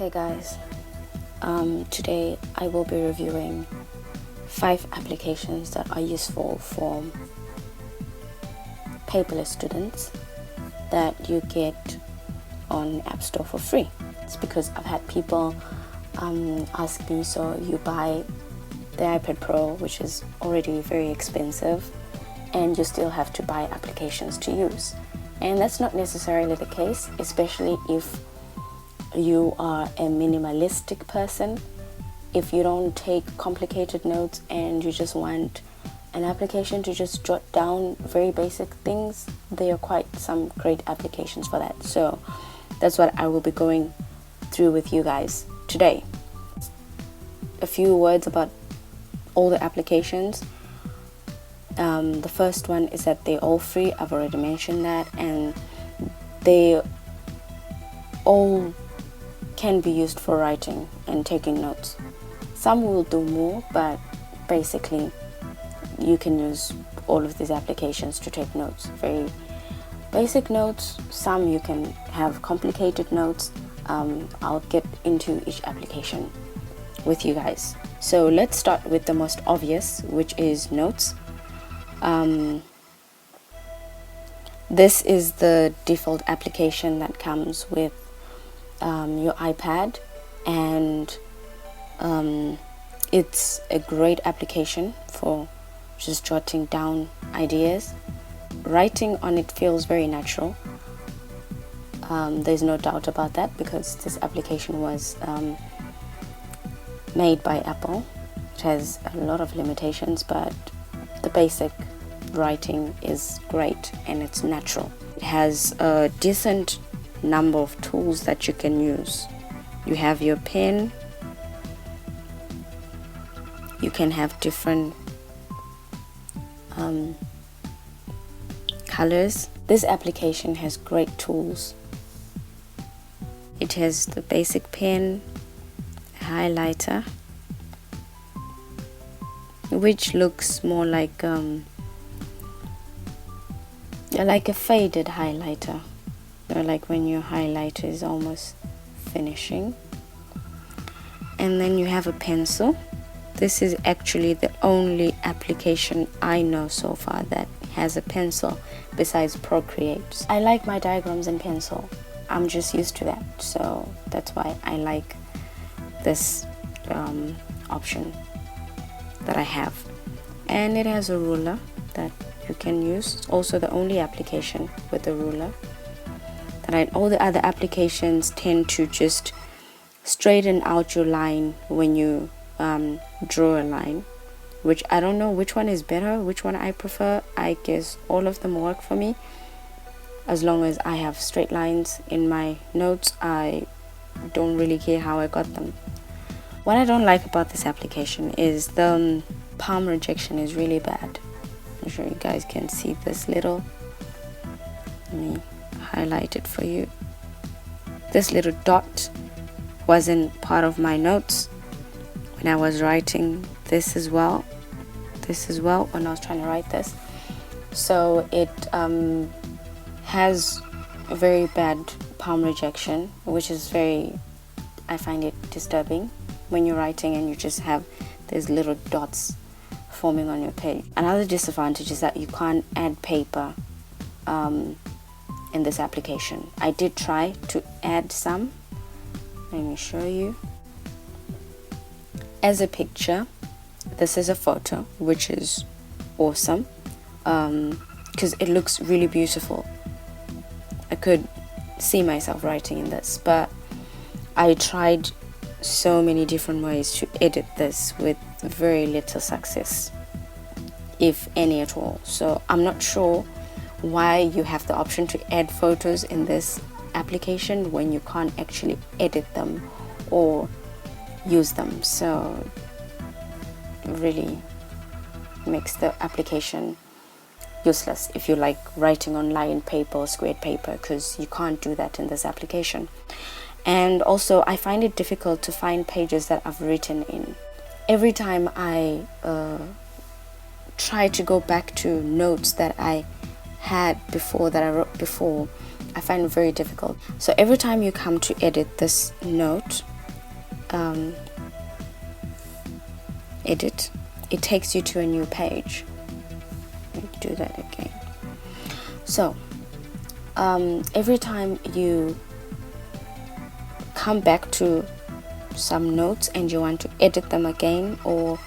Hey guys, today I will be reviewing 5 applications that are useful for paperless students that you get on App Store for free. It's because I've had people ask me, so you buy the iPad Pro, which is already very expensive, and you still have to buy applications to use. And that's not necessarily the case, especially if you are a minimalistic person. If you don't take complicated notes and you just want an application to just jot down very basic things, there are quite some great applications for that. So that's what I will be going through with you guys today. A few words about all the applications. The first one is that they're all free. I've already mentioned that, and they all can be used for writing and taking notes. Some will do more, but basically you can use all of these applications to take notes. Very basic notes. Some you can have complicated notes. I'll get into each application with you guys. So let's start with the most obvious, which is Notes. This is the default application that comes with your iPad, and it's a great application for just jotting down ideas. Writing on it feels very natural. There's no doubt about that, because this application was made by Apple. It has a lot of limitations, but the basic writing is great and it's natural. It has a decent number of tools that you can use. You have your pen. You can have different colors. This application has great tools. It has the basic pen, highlighter, which looks more like a faded highlighter, like when your highlighter is almost finishing. And then you have a pencil. This is actually the only application I know so far that has a pencil besides Procreate. I like my diagrams in pencil. I'm just used to that, so that's why I like this option that I have. And it has a ruler that you can use. It's also the only application with a ruler. All the other applications tend to just straighten out your line when you draw a line, which I don't know which one is better, which one I prefer. I guess all of them work for me. As long as I have straight lines in my notes, I don't really care how I got them. What I don't like about this application is the palm rejection is really bad. I'm sure you guys can see this little. Let me highlight it for you. This little dot wasn't part of my notes when I was writing this as well when I was trying to write this. So it has a very bad palm rejection, which is I find it disturbing when you're writing and you just have these little dots forming on your page. Another disadvantage is that you can't add paper in this application. I did try to add some. Let me show you. As a picture, this is a photo, which is awesome because it looks really beautiful. I could see myself writing in this, but I tried so many different ways to edit this with very little success, if any at all. So I'm not sure why you have the option to add photos in this application when you can't actually edit them or use them. So it really makes the application useless if you like writing on lined paper or squared paper, because you can't do that in this application. And also I find it difficult to find pages that I've written in. Every time I try to go back to notes that I had before, that I wrote before, I find it very difficult. So every time you come to edit this note, edit, it takes you to a new page. Let me do that again. So every time you come back to some notes and you want to edit them again or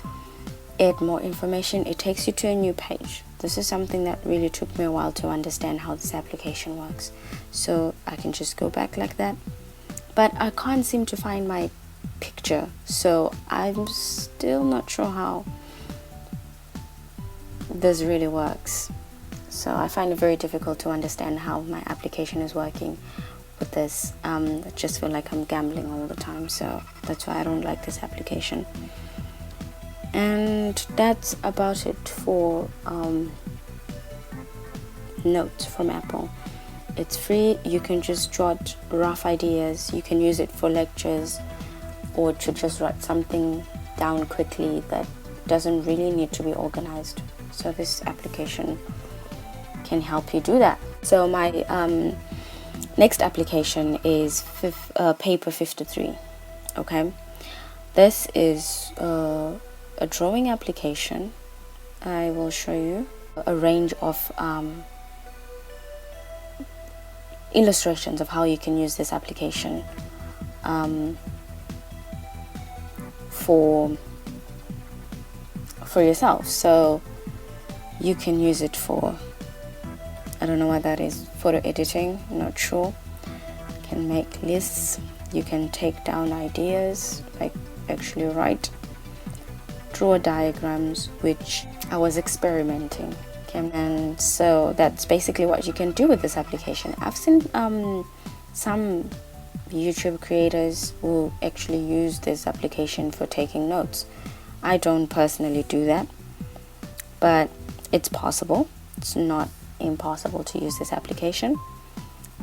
add more information, it takes you to a new page. This is something that really took me a while to understand how this application works. So I can just go back like that, but I can't seem to find my picture, so I'm still not sure how this really works. So I find it very difficult to understand how my application is working with this. I just feel like I'm gambling all the time, so that's why I don't like this application. And that's about it for Notes from Apple. It's free. You can just jot rough ideas. You can use it for lectures or to just write something down quickly that doesn't really need to be organized. So this application can help you do that. So my next application is Paper 53. Okay, this is a drawing application. I will show you a range of illustrations of how you can use this application for yourself. So you can use it for, I don't know what that is, photo editing, I'm not sure. You can make lists, you can take down ideas, like actually write, draw diagrams, which I was experimenting. Okay, and so that's basically what you can do with this application. I've seen some YouTube creators who actually use this application for taking notes. I don't personally do that, but it's possible. It's not impossible to use this application.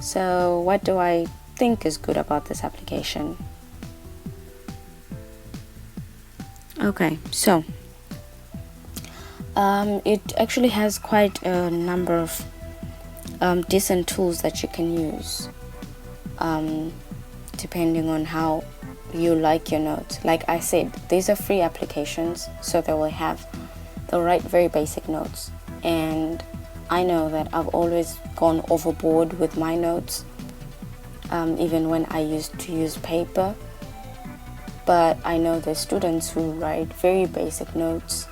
So what do I think is good about this application? Okay, so it actually has quite a number of decent tools that you can use depending on how you like your notes. Like I said, these are free applications, so they'll write very basic notes, and I know that I've always gone overboard with my notes, even when I used to use paper. But I know there's students who write very basic notes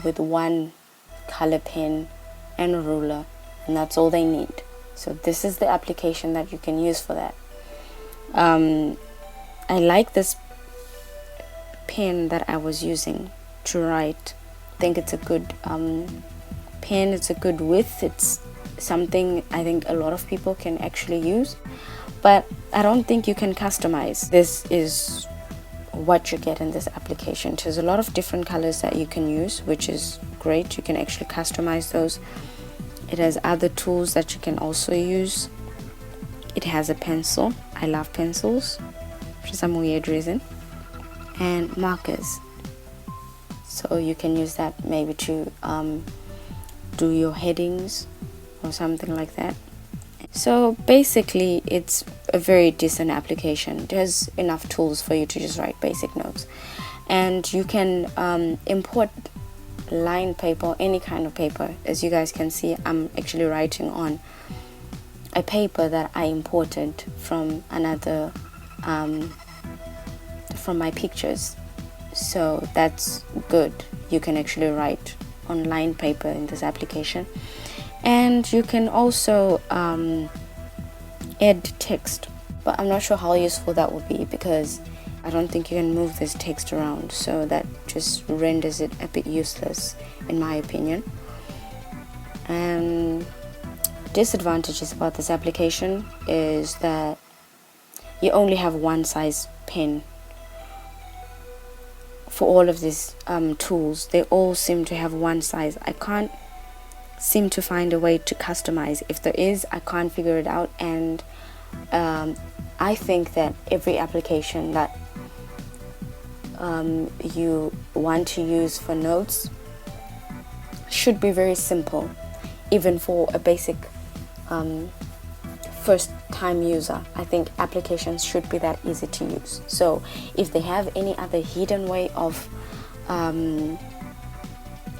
with one color pen and a ruler, and that's all they need. So this is the application that you can use for that. I like this pen that I was using to write. I think it's a good pen, it's a good width, it's something I think a lot of people can actually use, but I don't think you can customize. This is what you get in this application. There's a lot of different colors that you can use, which is great. You can actually customize those. It has other tools that you can also use. It has a pencil. I love pencils for some weird reason. And markers. So you can use that maybe to do your headings or something like that. So basically it's a very decent application. There's enough tools for you to just write basic notes, and you can import lined paper, any kind of paper. As you guys can see, I'm actually writing on a paper that I imported from another from my pictures, so that's good. You can actually write on lined paper in this application. And you can also add text, but I'm not sure how useful that would be, because I don't think you can move this text around, so that just renders it a bit useless in my opinion. And disadvantages about this application is that you only have one size pen for all of these tools. They all seem to have one size. I can't seem to find a way to customize. If there is, I can't figure it out. And I think that every application that you want to use for notes should be very simple, even for a basic first time user. I think applications should be that easy to use. So if they have any other hidden way of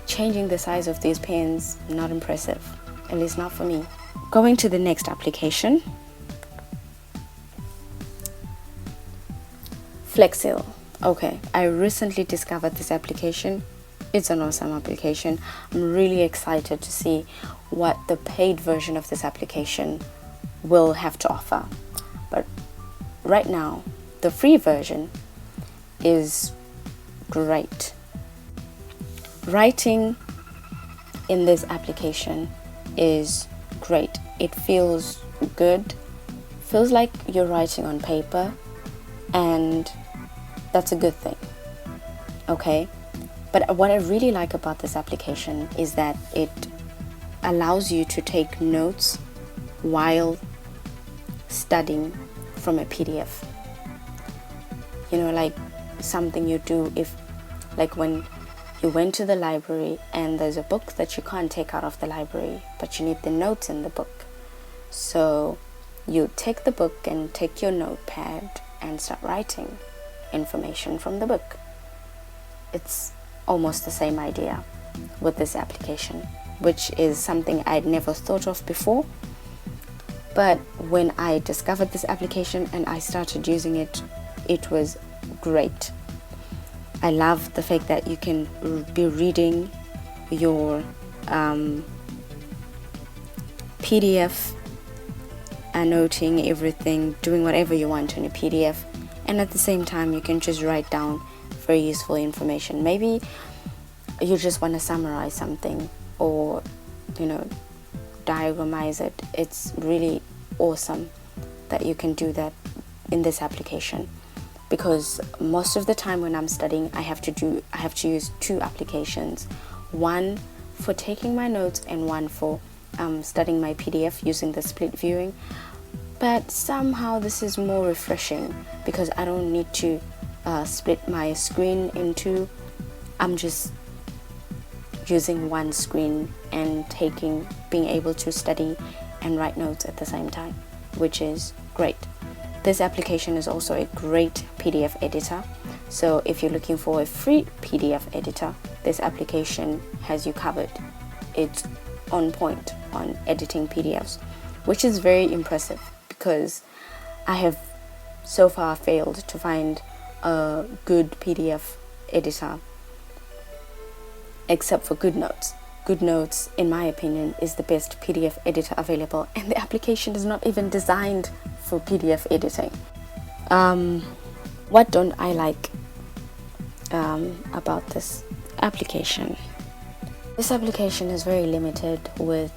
changing the size of these pens, not impressive, at least not for me. Going to the next application, Flexil. Okay, I recently discovered this application. It's an awesome application. I'm really excited to see what the paid version of this application will have to offer. But right now, the free version is great. Writing in this application is great. It feels good, feels like you're writing on paper, and that's a good thing. Okay, but what I really like about this application is that it allows you to take notes while studying from a PDF. You know, like something you do if, like when you went to the library and there's a book that you can't take out of the library, but you need the notes in the book. So you take the book and take your notepad and start writing information from the book. It's almost the same idea with this application, which is something I'd never thought of before. But when I discovered this application and I started using it, it was great. I love the fact that you can be reading your PDF, annotating everything, doing whatever you want in a PDF, and at the same time you can just write down very useful information. Maybe you just want to summarize something or, you know, diagramize it. It's really awesome that you can do that in this application, because most of the time when I'm studying, I have to use two applications, one for taking my notes and one for studying my PDF using the split viewing. But somehow this is more refreshing because I don't need to split my screen in two. I'm just using one screen and being able to study and write notes at the same time, which is great. This application is also a great PDF editor. So if you're looking for a free PDF editor, this application has you covered. It's on point on editing PDFs, which is very impressive because I have so far failed to find a good PDF editor except for GoodNotes. GoodNotes, in my opinion, is the best PDF editor available, and the application is not even designed for PDF editing. What don't I like about this application? This application is very limited with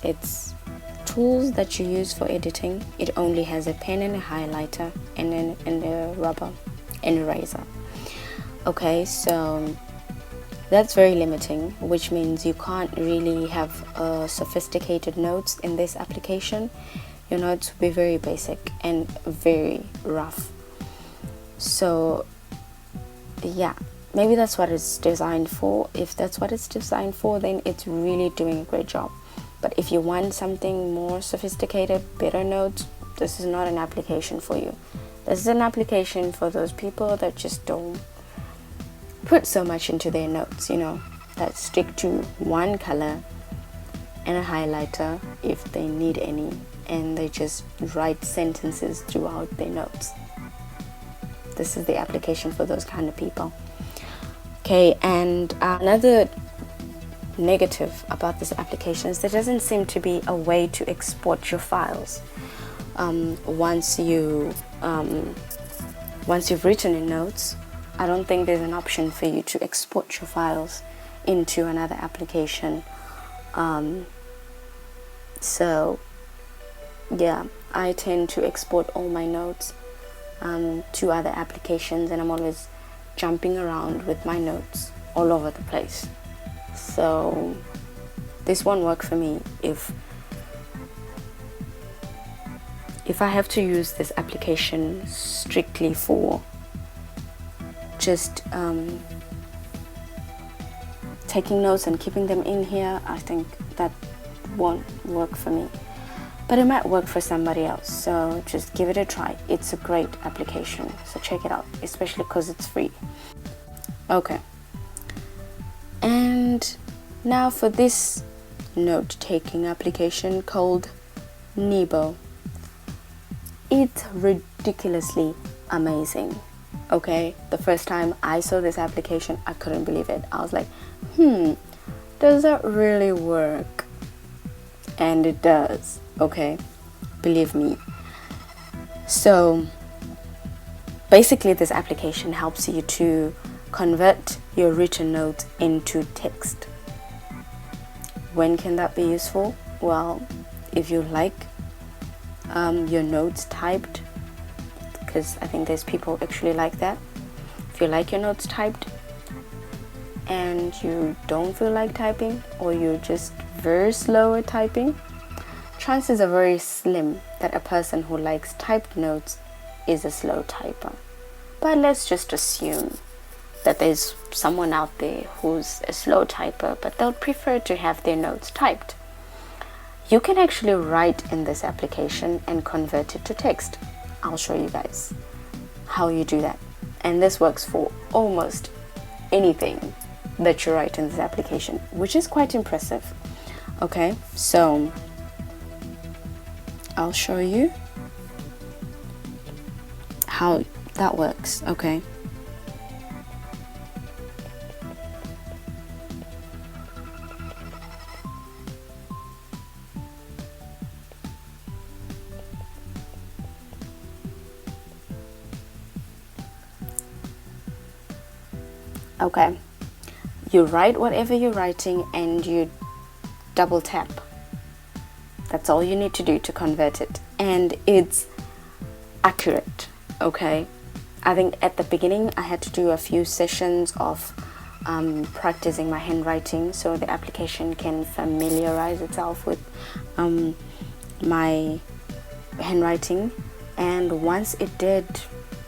its tools that you use for editing. It only has a pen and a highlighter and a rubber and eraser. Okay, so that's very limiting, which means you can't really have sophisticated notes in this application. Your notes will be very basic and very rough. So yeah, maybe that's what it's designed for. If that's what it's designed for, then it's really doing a great job. But if you want something more sophisticated, better notes, this is not an application for you. This is an application for those people that just don't put so much into their notes, you know, that stick to one color and a highlighter if they need any, and they just write sentences throughout their notes. This is the application for those kind of people. Okay, and another negative about this application is there doesn't seem to be a way to export your files. Once you've written in notes, I don't think there's an option for you to export your files into another application. So yeah, I tend to export all my notes to other applications, and I'm always jumping around with my notes all over the place. So this won't work for me if I have to use this application strictly for just taking notes and keeping them in here. I think that won't work for me. but it might work for somebody else. So just give it a try. It's a great application, so check it out, especially because it's free. Okay, and now for this note-taking application called Nibble. It's ridiculously amazing. Okay, the first time I saw this application, I couldn't believe it. I was like, does that really work? And it does. Okay, believe me. So basically this application helps you to convert your written notes into text. When can that be useful? Well, if you like your notes typed, because I think there's people actually like that. If you like your notes typed and you don't feel like typing, or you're just very slow at typing, chances are very slim that a person who likes typed notes is a slow typer. But let's just assume that there's someone out there who's a slow typer, but they'll prefer to have their notes typed. You can actually write in this application and convert it to text. I'll show you guys how you do that. And this works for almost anything that you write in this application, which is quite impressive. Okay, so I'll show you how that works. Okay. Okay, you write whatever you're writing and you double tap. That's all you need to do to convert it, and it's accurate. Okay, I think at the beginning I had to do a few sessions of practicing my handwriting so the application can familiarize itself with my handwriting, and once it did,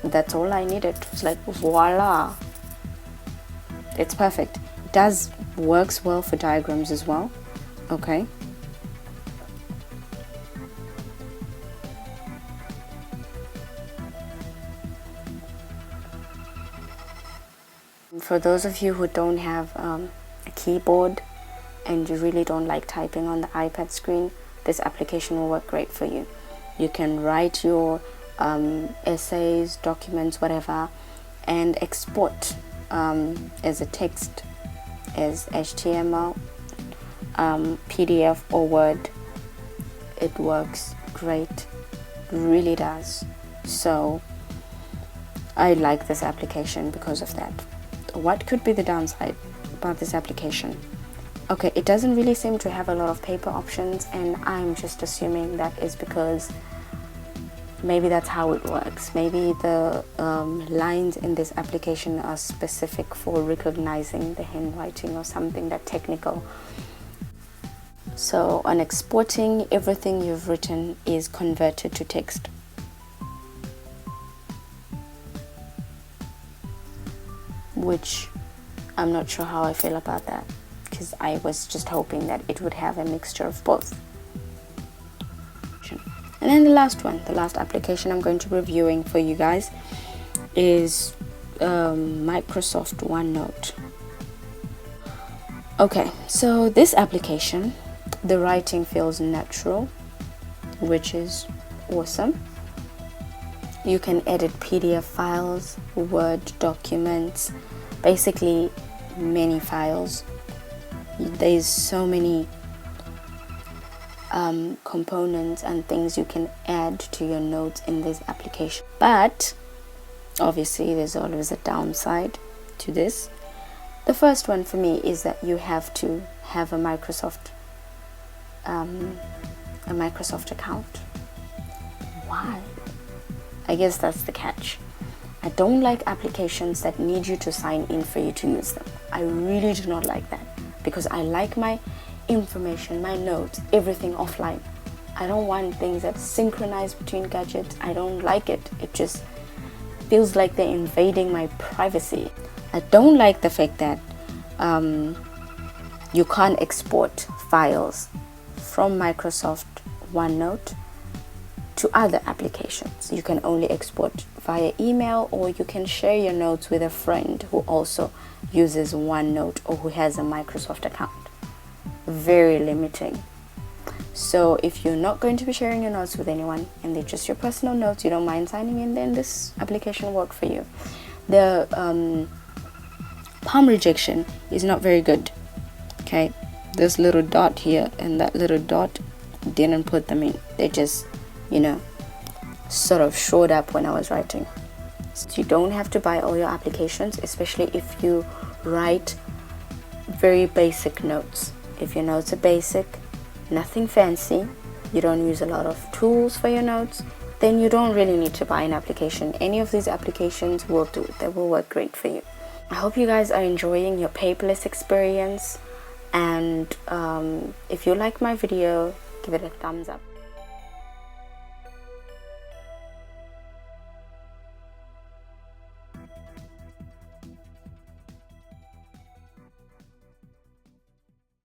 that's all I needed. It was like, voila, it's perfect. It does works well for diagrams as well. Okay, for those of you who don't have a keyboard and you really don't like typing on the iPad screen, this application will work great for you. You can write your essays, documents, whatever, and export as a text, as HTML, PDF or Word. It works great, really does. So I like this application because of that. What could be the downside about this application? Okay, it doesn't really seem to have a lot of paper options, and I'm just assuming that is because maybe that's how it works. Maybe the lines in this application are specific for recognizing the handwriting or something that technical. So on exporting, everything you've written is converted to text. Which I'm not sure how I feel about that, because I was just hoping that it would have a mixture of both. And then the last one, the last application I'm going to be reviewing for you guys is Microsoft OneNote. Okay, so this application, the writing feels natural, which is awesome. You can edit PDF files, Word documents, basically many files. There's so many components and things you can add to your notes in this application. But obviously there's always a downside to this. The first one for me is that you have to have a Microsoft account. Why? I guess that's the catch. I don't like applications that need you to sign in for you to use them. I really do not like that, because I like my information, my notes, everything offline. I don't want things that synchronize between gadgets. I don't like it. It just feels like they're invading my privacy. I don't like the fact that you can't export files from Microsoft OneNote to other applications. You can only export via email, or you can share your notes with a friend who also uses OneNote or who has a Microsoft account. Very limiting. So if you're not going to be sharing your notes with anyone and they're just your personal notes, you don't mind signing in, then this application will work for you. The palm rejection is not very good. Okay, this little dot here and that little dot didn't put them in. They just, sort of showed up when I was writing. So you don't have to buy all your applications, especially if you write very basic notes. If your notes are basic, nothing fancy, you don't use a lot of tools for your notes, then you don't really need to buy an application. Any of these applications will do. They will work great for you. I hope you guys are enjoying your paperless experience, and if you like my video, give it a thumbs up.